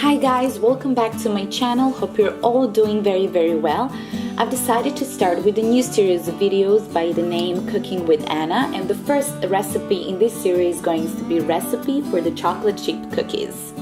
Hi guys, welcome back to my channel. Hope you're all doing very well. I've decided to start with a new series of videos by the name Cooking with Anna, and the first recipe in this series is going to be recipe for the chocolate chip cookies.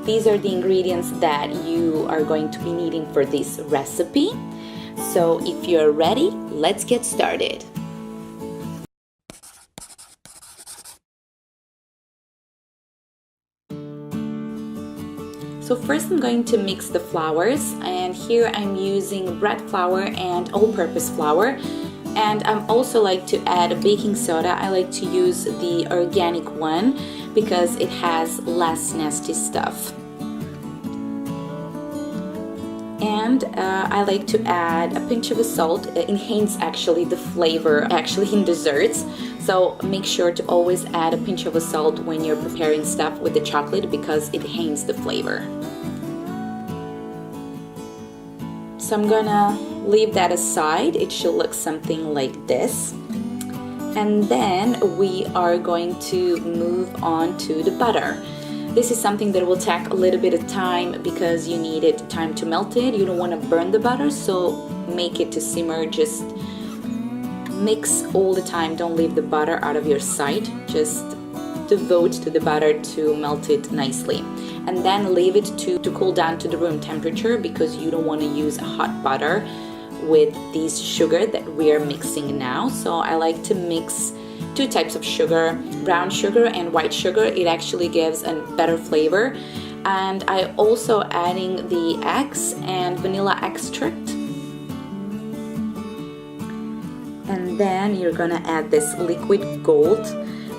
These are the ingredients that you are going to be needing for this recipe. So if you're ready, let's get started. So first I'm going to mix the flours, and here I'm using bread flour and all-purpose flour. And I also like to add baking soda. I like to use the organic one because it has less nasty stuff. And I like to add a pinch of salt. It enhances actually the flavor in desserts. So make sure to always add a pinch of salt when you're preparing stuff with the chocolate because it enhances the flavor. So I'm gonna leave that aside. It should look something like this. And then we are going to move on to the butter. This is something that will take a little bit of time because you need it time to melt it. You don't want to burn the butter, so make it to simmer. Just mix all the time. Don't leave the butter out of your sight. Just devote to the butter to melt it nicely. And then leave it to cool down to the room temperature because you don't want to use hot butter with this sugar that we are mixing now. So I like to mix two types of sugar, brown sugar and white sugar. It actually gives a better flavor. And I also adding the eggs and vanilla extract. And then you're gonna add this liquid gold,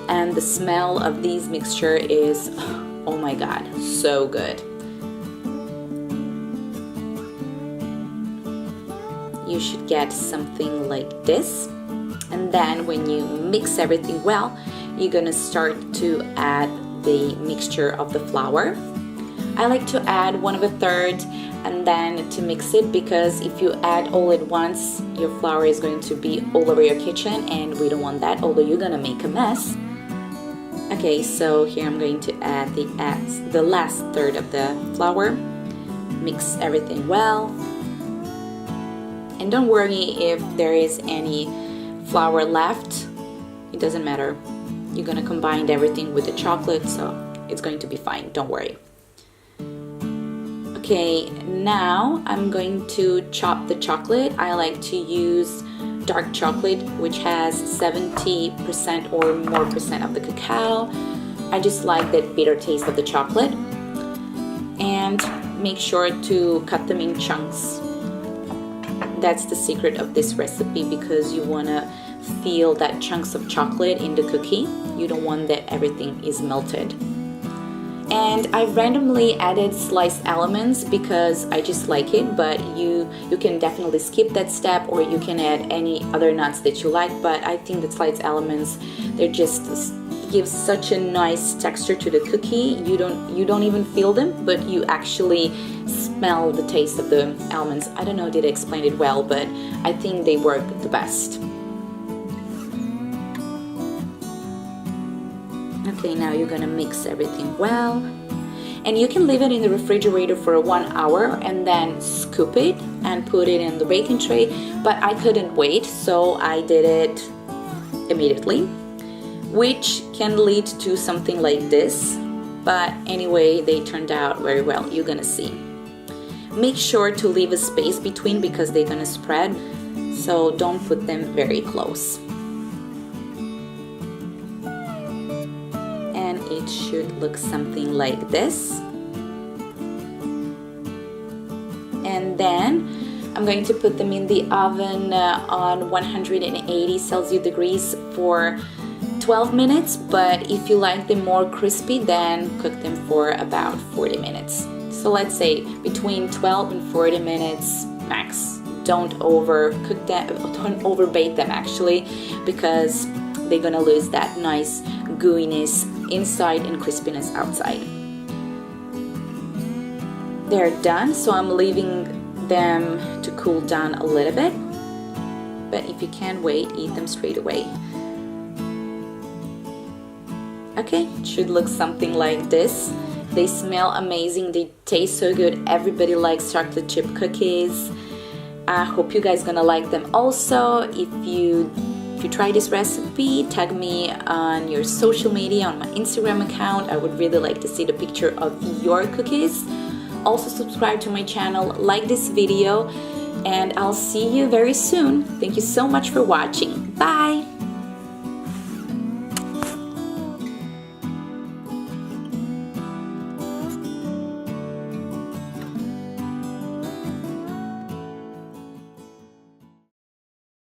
and the smell of this mixture is, oh my god, so good. You should get something like this. And then when you mix everything well, you're gonna start to add the mixture of the flour. I like to add 1/3 and then to mix it, because if you add all at once, your flour is going to be all over your kitchen and we don't want that, although you're gonna make a mess. Okay, so here I'm going to add the last third of the flour. Mix everything well. And don't worry if there is any flour left, it doesn't matter. You're gonna combine everything with the chocolate, so it's going to be fine, don't worry. Okay, now I'm going to chop the chocolate. I like to use dark chocolate, which has 70% or more percent of the cacao. I just like that bitter taste of the chocolate. And make sure to cut them in chunks. That's the secret of this recipe, because you want to feel that chunks of chocolate in the cookie. You don't want that everything is melted. And I've randomly added sliced almonds because I just like it, but you can definitely skip that step, or you can add any other nuts that you like. But I think that sliced almonds, they just give such a nice texture to the cookie. You don't even feel them, but you actually smell the taste of the almonds. I don't know, did I explain it well, but I think they work the best. Okay, now you're gonna mix everything well. And you can leave it in the refrigerator for 1 hour and then scoop it and put it in the baking tray. But I couldn't wait, so I did it immediately, which can lead to something like this. But anyway, they turned out very well, you're gonna see. Make sure to leave a space between because they're gonna spread, so don't put them very close. And it should look something like this. And then I'm going to put them in the oven on 180 Celsius degrees for 12 minutes, but if you like them more crispy, then cook them for about 40 minutes. So let's say between 12 and 40 minutes max. Don't overcook them, don't overbake them actually, because they're gonna lose that nice gooiness inside and crispiness outside. they're done, so I'm leaving them to cool down a little bit. But if you can't wait, eat them straight away. Okay, it should look something like this. They smell amazing, they taste so good. Everybody likes chocolate chip cookies. I hope you guys gonna like them also. If you try this recipe, tag me on your social media, on my Instagram account. I would really like to see the picture of your cookies. Also subscribe to my channel, like this video, and I'll see you very soon. Thank you so much for watching. Bye!